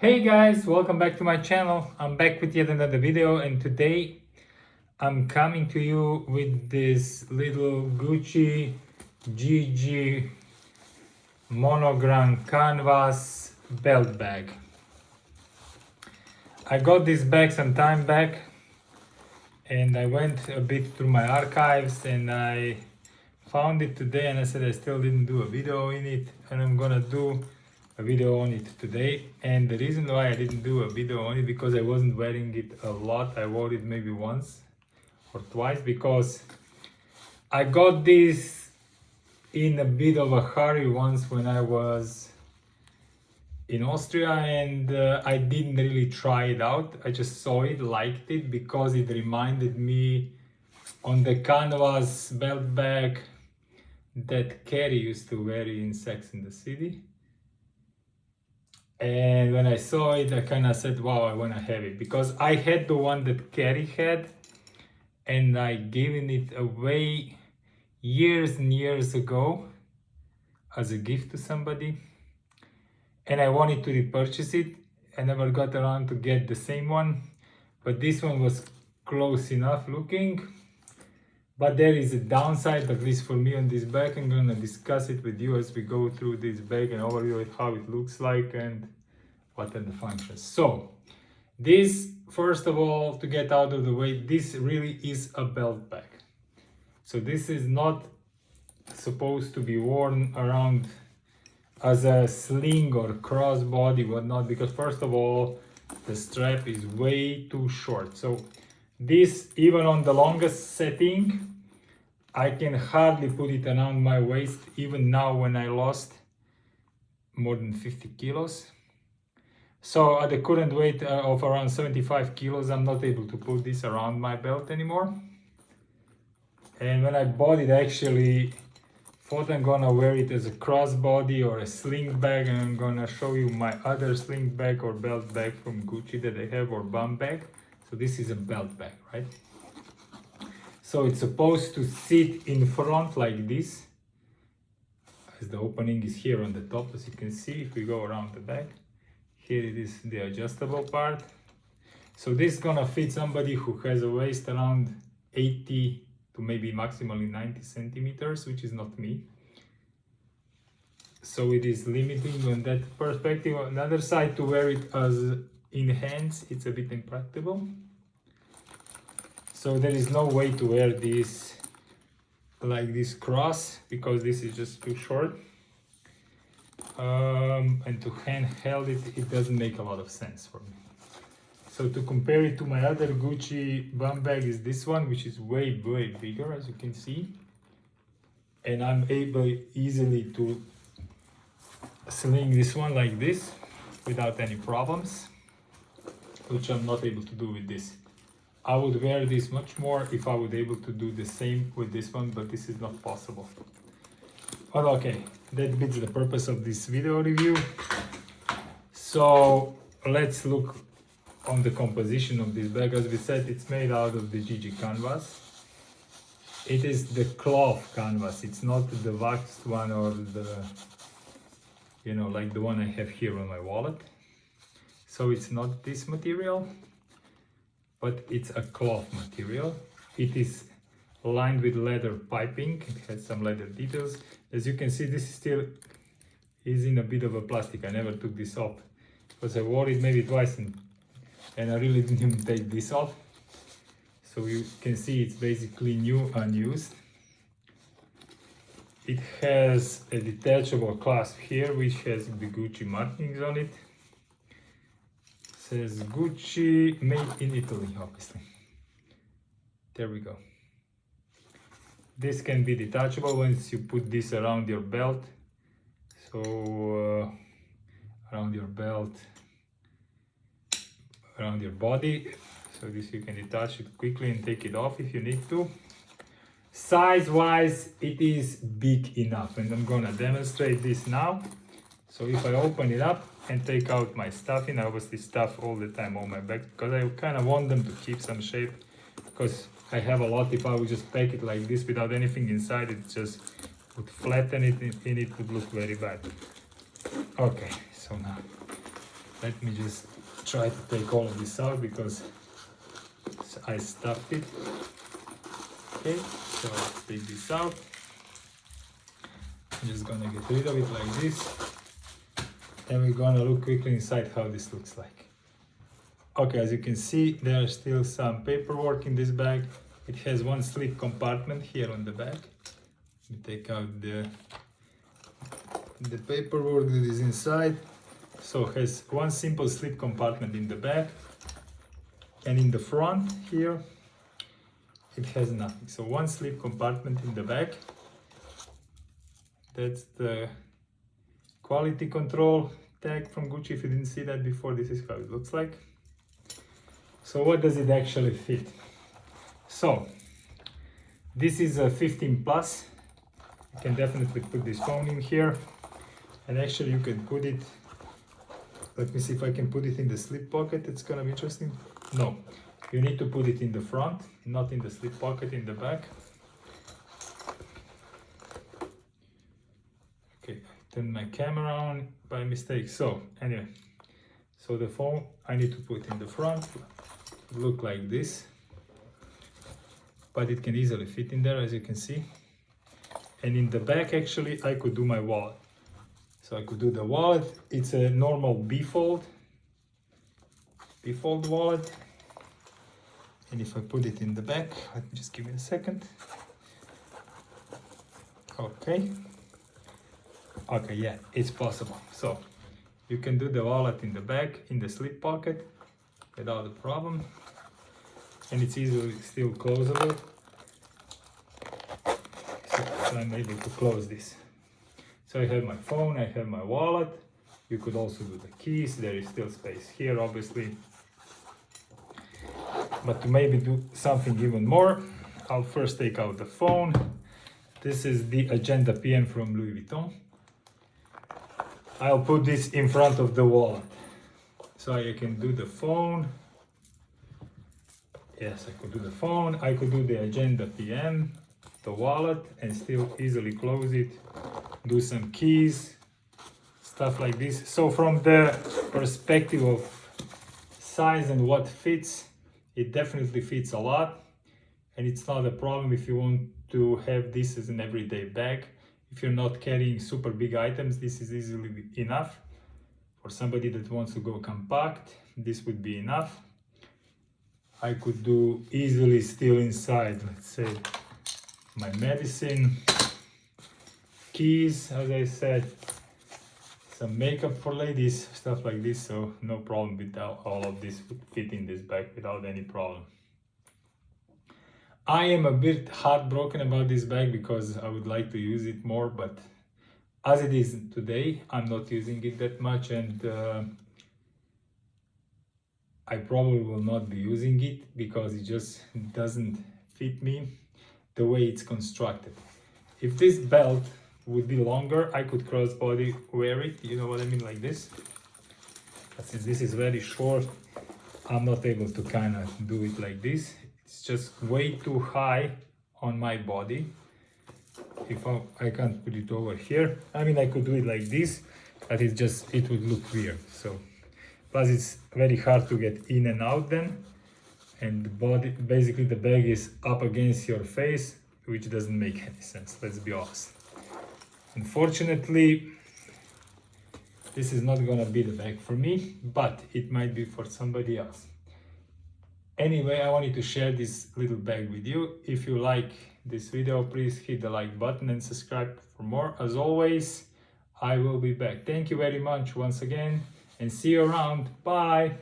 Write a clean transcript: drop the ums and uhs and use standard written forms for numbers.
Hey guys, welcome back to my channel. I'm back with yet another video, and today I'm coming to you with this little Gucci GG monogram canvas belt bag. I got this bag some time back and I went a bit through my archives and I found it today, and I said I still didn't do a video in it, and I'm gonna do a video on it today. And the reason why I didn't do a video on it, because I wasn't wearing it a lot. I wore it maybe once or twice because I got this in a bit of a hurry once when I was in Austria, and I didn't really try it out. I just saw it, liked it because it reminded me on the canvas belt bag that Carrie used to wear in Sex in the City. And when I saw it, I kind of said, wow, I want to have it, because I had the one that Carrie had and I given it away years and years ago as a gift to somebody, and I wanted to repurchase it. I never got around to get the same one, but this one was close enough looking. But there is a downside, at least for me, on this bag. I'm gonna discuss it with you as we go through this bag and overview it, how it looks like and what are the functions. So this, first of all, to get out of the way, this really is a belt bag. So this is not supposed to be worn around as a sling or crossbody, whatnot, because first of all, the strap is way too short. So this, even on the longest setting, I can hardly put it around my waist, even now when I lost more than 50 kilos. So at the current weight of around 75 kilos, I'm not able to put this around my belt anymore. And when I bought it, I actually thought I'm gonna wear it as a crossbody or a sling bag, and I'm gonna show you my other sling bag or belt bag from Gucci that I have, or bum bag. So this is a belt bag, right? So it's supposed to sit in front like this, as the opening is here on the top, as you can see. If we go around the back, here it is, the adjustable part. So this is gonna fit somebody who has a waist around 80 to maybe maximally 90 centimeters, which is not me. So it is limiting on that perspective. On the other side, to wear it as in hands, it's a bit impractical. So there is no way to wear this like this cross, because this is just too short. And to handheld it, it doesn't make a lot of sense for me. So to compare it to my other Gucci bum bag is this one, which is way bigger, as you can see. And I'm able easily to sling this one like this without any problems, which I'm not able to do with this. I would wear this much more if I would able to do the same with this one, but this is not possible. But okay, that beats the purpose of this video review. So let's look on the composition of this bag. As we said, it's made out of the GG canvas. It is the cloth canvas. It's not the waxed one or the, like the one I have here on my wallet. So it's not this material, but it's a cloth material. It is lined with leather piping. It has some leather details. As you can see, this still is in a bit of a plastic. I never took this off because I wore it maybe twice and I really didn't even take this off. So you can see it's basically new, unused. It has a detachable clasp here, which has the Gucci markings on it. Says Gucci, made in Italy, obviously. There we go. This can be detachable once you put this around your belt. So around your belt, around your body. So this you can detach it quickly and take it off if you need to. Size wise, it is big enough, and I'm gonna demonstrate this now. So if I open it up and take out my stuffing, I obviously stuff all the time on my bag because I kind of want them to keep some shape, because I have a lot. If I would just pack it like this without anything inside, it just would flatten it and it would look very bad. Okay, so now Let me just try to take all of this out because I stuffed it. Okay, so let's take this out. I'm just gonna get rid of it like this. And we're gonna look quickly inside how this looks like. Okay, as you can see, there's still some paperwork in this bag. It has one slip compartment here on the back. Let me take out the paperwork that is inside. So it has one simple slip compartment in the back, and in the front here it has nothing. So one slip compartment in the back. That's the quality control tag from Gucci. If you didn't see that before, this is how it looks like. So what does it actually fit? So this is a 15 plus. You can definitely put this phone in here, and actually you can put it, let me see if I can put it in the slip pocket. It's gonna be interesting. No, you need to put it in the front, not in the slip pocket in the back. Okay, I turned my camera on by mistake. So anyway, so the phone I need to put in the front, look like this, but it can easily fit in there, as you can see. And in the back, actually, I could do my wallet. So I could do the wallet. It's a normal B-fold wallet. And if I put it in the back, let me just give me a second. Okay. Okay, yeah, it's possible. So you can do the wallet in the back, in the slip pocket, without a problem. And it's easily still closable. So I'm able to close this. So I have my phone, I have my wallet. You could also do the keys. There is still space here, obviously. But to maybe do something even more, I'll first take out the phone. This is the Agenda PM from Louis Vuitton. I'll put this in front of the wallet. So I can do the phone. Yes, I could do the phone. I could do the Agenda PM, the wallet, and still easily close it. Do some keys, stuff like this. So from the perspective of size and what fits, it definitely fits a lot. And it's not a problem if you want to have this as an everyday bag. If you're not carrying super big items, this is easily enough. For somebody that wants to go compact, this would be enough. I could do easily still inside, let's say, my medicine, keys, as I said, some makeup for ladies, stuff like this. So no problem with all of this would fit in this bag without any problem. I am a bit heartbroken about this bag because I would like to use it more, but as it is today, I'm not using it that much, and I probably will not be using it because it just doesn't fit me the way it's constructed. If this belt would be longer, I could crossbody wear it, you know what I mean, like this. But since this is very short, I'm not able to kind of do it like this. It's just way too high on my body. If I can't put it over here. I mean, I could do it like this, but it would look weird. So, plus it's very hard to get in and out then. And the body, basically the bag is up against your face, which doesn't make any sense, let's be honest. Unfortunately, this is not gonna be the bag for me, but it might be for somebody else. Anyway, I wanted to share this little bag with you. If you like this video, please hit the like button and subscribe for more. As always, I will be back. Thank you very much once again, and see you around. Bye.